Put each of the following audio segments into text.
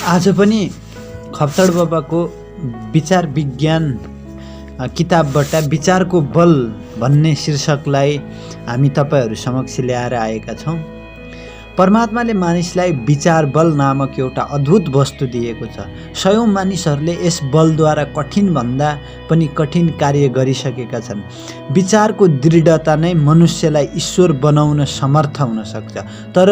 आज पनि खप्तड बाबाको विचार विज्ञान किताबबाट विचारको बल भन्ने शीर्षकलाई हामी तपाईहरु समक्ष ल्याएर आएका छौं। परमात्माले मानिसलाई विचार बल नामक एउटा अद्भुत वस्तु दिएको छ। सयौं मानिसहरूले यस बलद्वारा कठिन भन्दा पनि कठिन कार्य गरिसकेका छन्। विचारको दृढता नै मनुष्यलाई ईश्वर बनाउन समर्थ हुन सक्छ, तर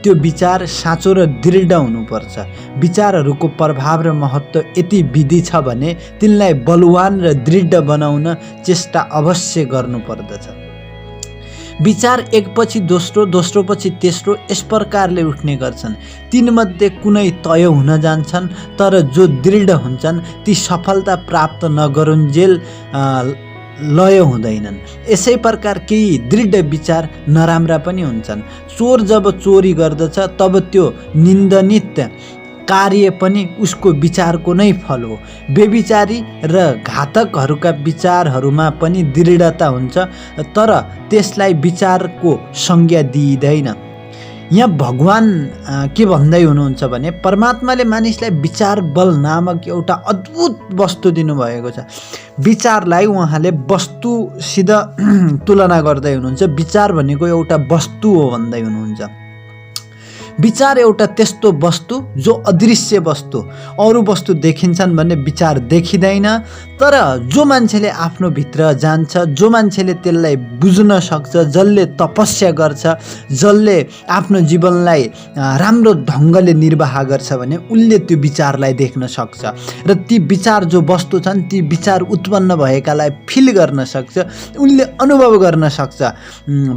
त्यो विचार साँचो र दृढ हुनुपर्छ। विचारहरूको प्रभाव र महत्त्व यति विधि छ भने तिनलाई बलवान र दृढ बनाउन चेष्टा अवश्य गर्नुपर्दछ। विचार एकपछि दोस्रो, दोस्रोपछि तेस्रो यस प्रकारले उठ्ने गर्छन्। तीनमध्ये कुनै तय हुन जान्छन्, तर जो दृढ हुन्छन् ती सफलता प्राप्त नगरुन्जेल लय हुँदैनन्। यसै प्रकार केही दृढ विचार नराम्रा पनि हुन्छन्। चोर जब चोरी गर्दछ तब त्यो निन्दनीय कार्य पनि उसको विचारको नै फल हो। बेविचारी र घातकहरूका विचारहरूमा पनि दृढता हुन्छ, तर त्यसलाई विचारको संज्ञा दिइँदैन। यहाँ भगवान के भन्दै हुनुहुन्छ भने परमात्माले मानिसलाई विचार बल नामक एउटा अद्भुत वस्तु दिनुभएको छ। विचारलाई उहाँले वस्तुसित तुलना गर्दै हुनुहुन्छ। विचार भनेको एउटा वस्तु हो भन्दै हुनुहुन्छ। विचार एउटा त्यस्तो वस्तु जो अदृश्य वस्तु, अरू वस्तु देखिन्छन् भन्ने विचार देखिँदैन, तर जो मान्छेले आफ्नो भित्र जान्छ, जो मान्छेले त्यसलाई बुझ्न सक्छ, जसले तपस्या गर्छ, जसले आफ्नो जीवनलाई राम्रो ढङ्गले निर्वाह गर्छ भने उसले त्यो विचारलाई देख्न सक्छ र ती विचार जो वस्तु छन् ती विचार उत्पन्न भएकालाई फिल गर्न सक्छ, उसले अनुभव गर्न सक्छ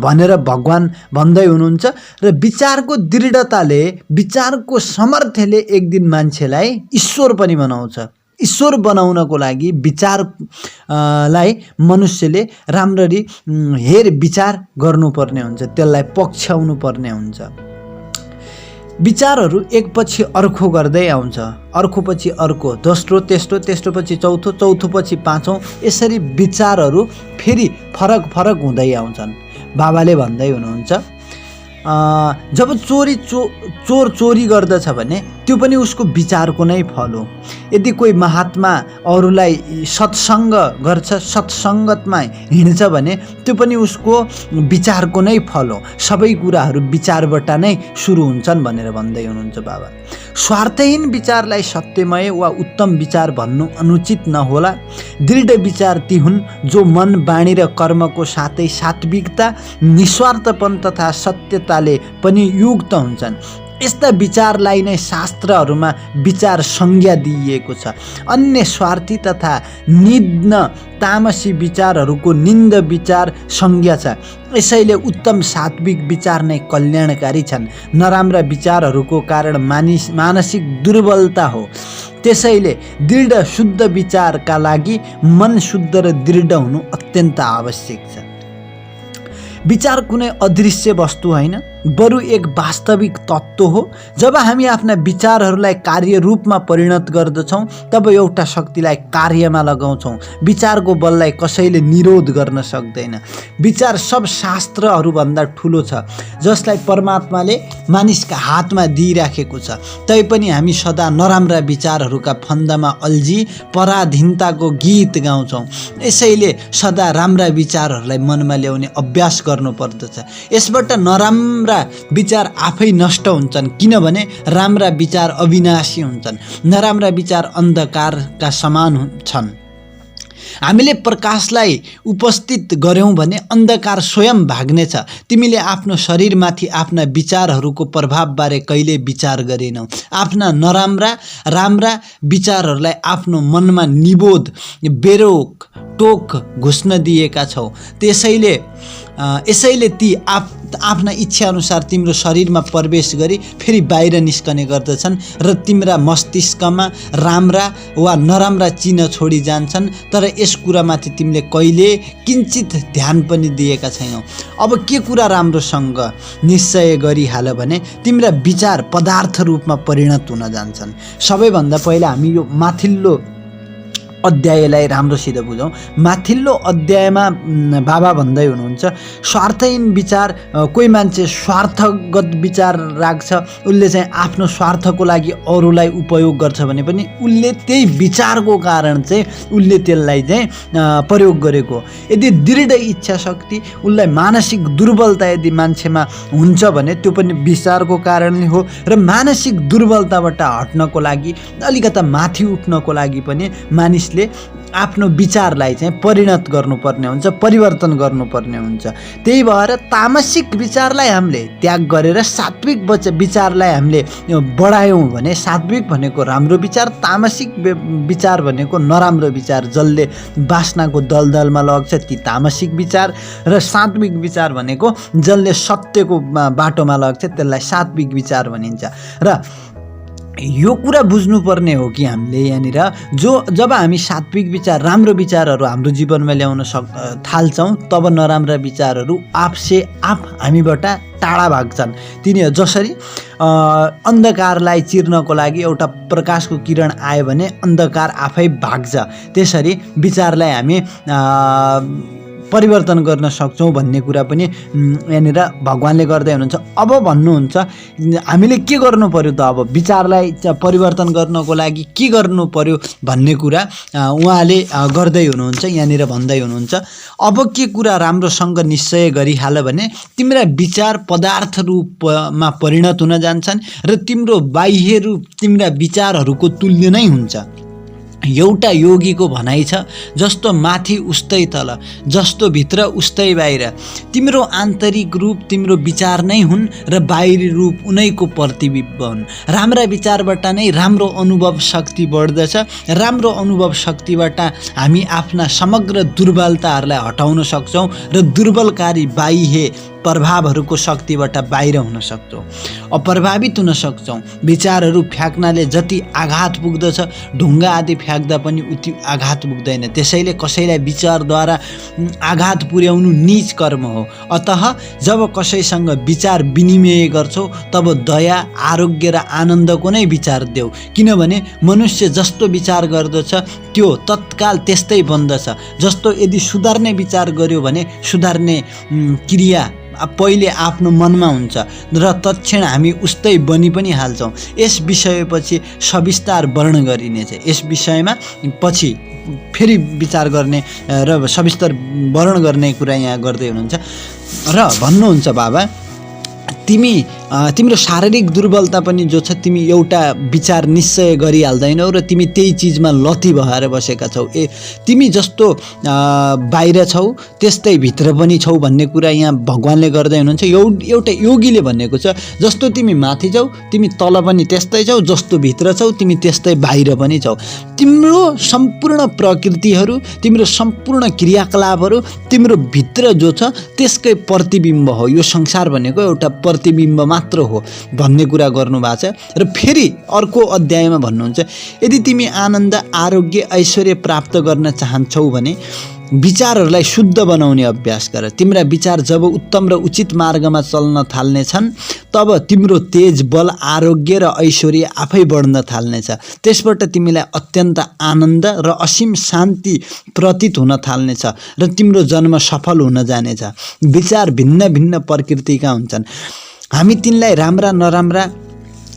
भनेर भगवान भन्दै हुनुहुन्छ। र विचारको दृढता विचारको सामर्थ्यले एक दिन मान्छेलाई ईश्वर पनि बनाउँछ। ईश्वर बनाउनको लागि विचारलाई मनुष्यले राम्ररी हेर विचार गर्नुपर्ने हुन्छ, त्यसलाई पक्षाउनु पर्ने हुन्छ। विचारहरू एकपछि अर्को गर्दै आउँछ, अर्कोपछि अर्को, दोस्रो तेस्रो, तेस्रोपछि चौथो, चौथोपछि पाँचौं, यसरी विचारहरू फेरि फरक फरक हुँदै आउँछन्। बाबाले भन्दै हुनुहुन्छ जब चोर चोरी गर्दछ भने त्यो पनि उसको विचारको नै फल हो। यदि कोही महात्मा अरूलाई सत्सङ्ग गर्छ, सत्सङ्गतमा हिँड्छ भने त्यो पनि उसको विचारको नै फल हो। सबै कुराहरू विचारबाट नै सुरु हुन्छन् भनेर भन्दै हुनुहुन्छ बाबा। स्वार्थहीन विचारलाई सत्यमय वा उत्तम विचार भन्नु अनुचित नहोला। दृढ विचार ती हुन् जो मन, बाणी र कर्मको साथै सात्विकता, निस्वार्थपन तथा सत्यताले पनि युक्त हुन्छन्। यस्ता विचारलाई नै शास्त्रहरूमा विचार संज्ञा दिइएको छ। अन्य स्वार्थी तथा निम्न तामसी विचारहरूको निन्द विचार संज्ञा छ। यसैले उत्तम सात्विक विचार नै कल्याणकारी छन्। नराम्रा विचारहरूको कारण मानसिक दुर्बलता हो। त्यसैले दृढ शुद्ध विचारका लागि मन शुद्ध र दृढ हुनु अत्यन्त आवश्यक छ। विचार कुनै अदृश्य वस्तु होइन, बरु एक वास्तविक तत्त्व हो। जब हामी आफ्ना विचारहरूलाई कार्य रूपमा परिणत गर्दछौँ तब एउटा शक्तिलाई कार्यमा लगाउँछौँ। विचारको बललाई कसैले निरोध गर्न सक्दैन। विचार सब शास्त्रहरूभन्दा ठुलो छ, जसलाई परमात्माले मानिसका हातमा दिइराखेको छ। तैपनि हामी सदा नराम्रा विचारहरूका फन्दामा अल्झी पराधीनताको गीत गाउँछौँ। यसैले सदा राम्रा विचारहरूलाई मनमा ल्याउने अभ्यास गर्नुपर्दछ। यसबाट नराम्रा विचार आफै नष्ट हुन्छन्, किनभने राम्रा विचार अविनाशी हुन्छन्। नराम्रा विचार अन्धकारका समान छन्। हामीले प्रकाशलाई उपस्थित गर्यौं भने अन्धकार स्वयं भाग्नेछ। तिमीले आफ्नो शरीरमाथि आफ्ना विचारहरूको प्रभावबारे कहिले विचार गरेनौ। आफ्ना नराम्रा राम्रा विचारहरूलाई आफ्नो मनमा निबोध, बेरोक टोक घुस्न दिएका छौ। यसैले ती आफ्ना इच्छा अनुसार तिम्रो शरीरमा प्रवेश गरी फेरि बाहिर निस्कने गर्दछन् र तिम्रा मस्तिष्कमा राम्रा वा नराम्रा चिन्ह छोडी जान्छन्। तर यस कुरामाथि तिमीले कहिले किञ्चित ध्यान पनि दिएका छैनौ। अब के कुरा राम्रोसँग निश्चय गरिहाल भने तिम्रा विचार पदार्थ रूपमा परिणत हुन जान्छन्। सबैभन्दा पहिला हामी यो माथिल्लो अध्यायलाई राम्रोसित बुझौँ। माथिल्लो अध्यायमा बाबा भन्दै हुनुहुन्छ स्वार्थहीन विचार, कोही मान्छे स्वार्थगत विचार राख्छ, उसले चाहिँ आफ्नो स्वार्थको लागि अरूलाई उपयोग गर्छ भने पनि उसले त्यही विचारको कारण चाहिँ उसले त्यसलाई चाहिँ प्रयोग गरेको। यदि दृढ इच्छा शक्ति, उसलाई मानसिक दुर्बलता यदि मान्छेमा हुन्छ भने त्यो पनि विचारको कारणले हो। र मानसिक दुर्बलताबाट हट्नको लागि, अलिकता माथि उठ्नको लागि पनि मानिसले आफ्नो विचारलाई चाहिँ परिणत गर्नुपर्ने हुन्छ, परिवर्तन गर्नुपर्ने हुन्छ। त्यही भएर तामसिक विचारलाई हामीले त्याग गरेर सात्विक विचारलाई हामीले बढायौँ भने सात्विक भनेको राम्रो विचार, तामसिक विचार भनेको नराम्रो विचार, जसले वासनाको दलदलमा लग्छ ती तामसिक विचार, र सात्विक विचार भनेको जसले सत्यको बाटोमा लग्छ त्यसलाई सात्विक विचार भनिन्छ। र यो कुरा बुझ्नुपर्ने हो कि हामीले यहाँनिर जब हामी सात्विक विचार, राम्रो विचारहरू हाम्रो जीवनमा ल्याउन थाल्छौँ तब नराम्रा विचारहरू आफसे आफ हामीबाट टाढा भाग्छन्। तिनीहरू जसरी अन्धकारलाई चिर्नको लागि एउटा प्रकाशको किरण आयो भने अन्धकार आफै भाग्छ, त्यसरी विचारलाई हामी परिवर्तन गर्न सक्छौँ भन्ने कुरा पनि यहाँनिर भगवान्ले गर्दै हुनुहुन्छ। अब भन्नुहुन्छ हामीले के गर्नु पर्यो त, अब विचारलाई परिवर्तन गर्नको लागि के गर्नु पर्यो भन्ने कुरा उहाँले गर्दै हुनुहुन्छ, यहाँनिर भन्दै हुनुहुन्छ। अब के कुरा राम्रोसँग निश्चय गरिहाल भने तिम्रा विचार पदार्थ रूपमा परिणत हुन जान्छन् र तिम्रो बाह्य रूप तिम्रा विचारहरूको तुल्य नै हुन्छ। एउटा योगीको भनाइ छ, जस्तो माथि उस्तै तल, जस्तो भित्र उस्तै बाहिर। तिम्रो आन्तरिक रूप तिम्रो विचार नै हुन् र बाहिरी रूप उनैको प्रतिबिम्ब हुन्। राम्रा विचारबाट नै राम्रो अनुभव शक्ति बढ्दछ। राम्रो अनुभव शक्तिबाट हामी आफ्ना समग्र दुर्बलताहरूलाई हटाउन सक्छौँ र दुर्बलकारी बाह्य प्रभावहरूको शक्तिबाट बाहिर हुन सक्छौँ, अप्रभावित हुन सक्छौँ। विचारहरू फ्याँक्नाले जति आघात पुग्दछ ढुङ्गा आदि फ्याँक्दा पनि उति आघात पुग्दैन। त्यसैले कसैलाई विचारद्वारा आघात पुर्याउनु नीच कर्म हो। अतः जब कसैसँग विचार विनिमय गर्छौ तब दया, आरोग्य र आनन्दको नै विचार देऊ, किनभने मनुष्य जस्तो विचार गर्दछ त्यो तत्काल त्यस्तै बन्दछ। जस्तो यदि सुधार्ने विचार गर्यो भने सुधार्ने क्रिया पहिले आफ्नो मनमा हुन्छ र तत्क्षण हामी उस्तै बनि पनि हाल्छौँ। यस विषयपछि सविस्तार वर्णन गरिनेछ। यस विषयमा पछि फेरि विचार गर्ने र सविस्तार वर्णन गर्ने कुरा यहाँ गर्दै हुनुहुन्छ र भन्नुहुन्छ बाबा तिम्रो शारीरिक दुर्बलता पनि जो छ तिमी एउटा विचार निश्चय गरिहाल्दैनौ र तिमी त्यही चिजमा लती भएर बसेका छौ। तिमी जस्तो बाहिर छौ त्यस्तै भित्र पनि छौ भन्ने कुरा यहाँ भगवान्ले गर्दै हुनुहुन्छ। एउटा योगीले भनेको छ जस्तो तिमी माथि छौ तिमी तल पनि त्यस्तै छौ, जस्तो भित्र छौ तिमी त्यस्तै बाहिर पनि छौ। तिम्रो सम्पूर्ण प्रकृतिहरू, तिम्रो सम्पूर्ण क्रियाकलापहरू तिम्रो भित्र जो छ त्यसकै प्रतिबिम्ब हो। यो संसार भनेको एउटा प्रतिबिम्ब मात्र हो भन्ने कुरा गर्नुभएको छ। र फेरि अर्को अध्यायमा भन्नुहुन्छ यदि तिमी आनन्द, आरोग्य, ऐश्वर्य प्राप्त गर्न चाहन्छौ भने विचारहरूलाई शुद्ध बनाउने अभ्यास गर। तिम्रा विचार जब उत्तम र उचित मार्गमा चल्न थाल्नेछन् तब तिम्रो तेज, बल, आरोग्य र ऐश्वर्य आफै बढ्न थाल्नेछ। त्यसबाट तिमीलाई अत्यन्त आनन्द र असीम शान्ति प्रतीत हुन थाल्नेछ र तिम्रो जन्म सफल हुन जानेछ। विचार भिन्न भिन्न प्रकृतिका हुन्छन्। हामी तिनलाई राम्रा नराम्रा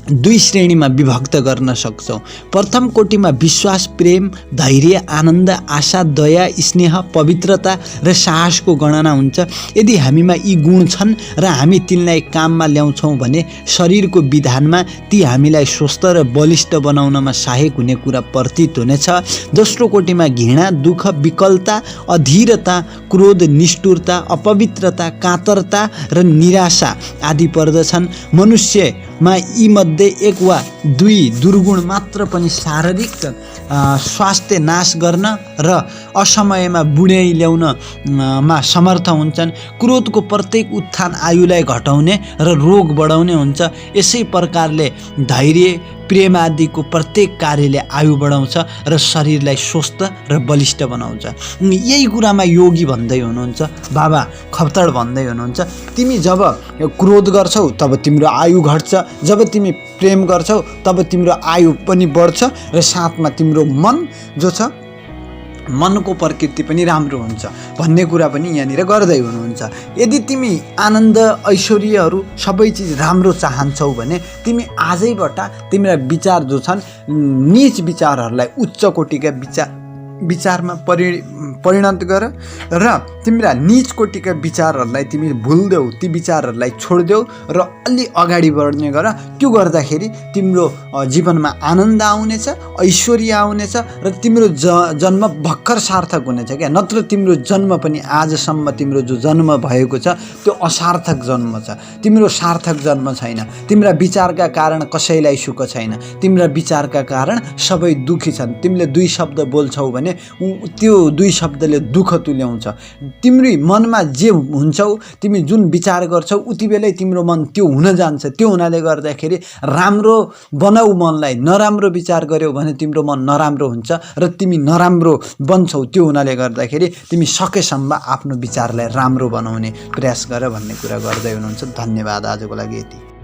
दुई श्रेणीमा विभक्त गर्न सक्छौँ। प्रथम कोटिमा विश्वास, प्रेम, धैर्य, आनन्द, आशा, दया, स्नेह, पवित्रता र साहसको गणना हुन्छ। यदि हामीमा यी गुण छन् र हामी तिनलाई काममा ल्याउँछौँ भने शरीरको विधानमा ती हामीलाई स्वस्थ र बलिष्ठ बनाउनमा सहायक हुने कुरा प्रतीत हुनेछ। दोस्रो कोटिमा घृणा, दुःख, विकलता, अधीरता, क्रोध, निष्ठुरता, अपवित्रता, कातरता र निराशा आदि पर्दछन्। मनुष्यमा यी एक वा दुई दुर्गुण मात्र पनि शारीरिक स्वास्थ्य नाश गर्न र असमयमा बुढाइ ल्याउनमा समर्थ हुन्छन्। क्रोधको प्रत्येक उत्थान आयुलाई घटाउने र रोग बढाउने हुन्छ। यसै प्रकारले धैर्य, प्रेम आदिको प्रत्येक कार्यले आयु बढाउँछ र शरीरलाई स्वस्थ र बलिष्ठ बनाउँछ। यही कुरामा योगी भन्दै हुनुहुन्छ, बाबा खप्तड भन्दै हुनुहुन्छ तिमी जब क्रोध गर्छौ तब तिम्रो आयु घट्छ, जब तिमी प्रेम गर्छौ तब तिम्रो आयु पनि बढ्छ र साथमा तिम्रो मन जो छ मनको प्रकृति पनि राम्रो हुन्छ भन्ने कुरा पनि यहाँनिर गर्दै हुनुहुन्छ। यदि तिमी आनन्द ऐश्वर्यहरू सबै चिज राम्रो चाहन्छौ भने तिमी आजैबाट तिम्रा विचार जो छन् नीच विचारहरूलाई उच्च कोटिका विचारमा परिणत गर र तिम्रा नीच कोटिका विचारहरूलाई तिमी भुल्देऊ, ती विचारहरूलाई छोड्देऊ र अलि अगाडि बढ्ने गर। त्यो गर्दाखेरि तिम्रो जीवनमा आनन्द आउनेछ, ऐश्वर्य आउनेछ र तिम्रो जन्म भर्खर सार्थक हुनेछ क्या। नत्र तिम्रो जन्म पनि आजसम्म तिम्रो जो जन्म भएको छ त्यो असार्थक जन्म छ, तिम्रो सार्थक जन्म छैन। तिम्रा विचारका कारण कसैलाई सुख छैन, तिम्रा विचारका कारण सबै दुखी छन्। तिमीले 2 शब्द बोल्छौ भने त्यो 2 शब्दले दुःख तुल्याउँछ। तिम्रो मनमा जे हुन्छौ, तिमी जुन विचार गर्छौ उति बेलै तिम्रो मन त्यो हुन जान्छ। त्यो हुनाले गर्दाखेरि राम्रो बनाऊ मनलाई, नराम्रो विचार गर्यौ भने तिम्रो मन नराम्रो हुन्छ र तिमी नराम्रो बन्छौ। त्यो हुनाले गर्दाखेरि तिमी सकेसम्म आफ्नो विचारलाई राम्रो बनाउने प्रयास गर भन्ने कुरा गर्दै हुनुहुन्छ। धन्यवाद। आजको लागि यति।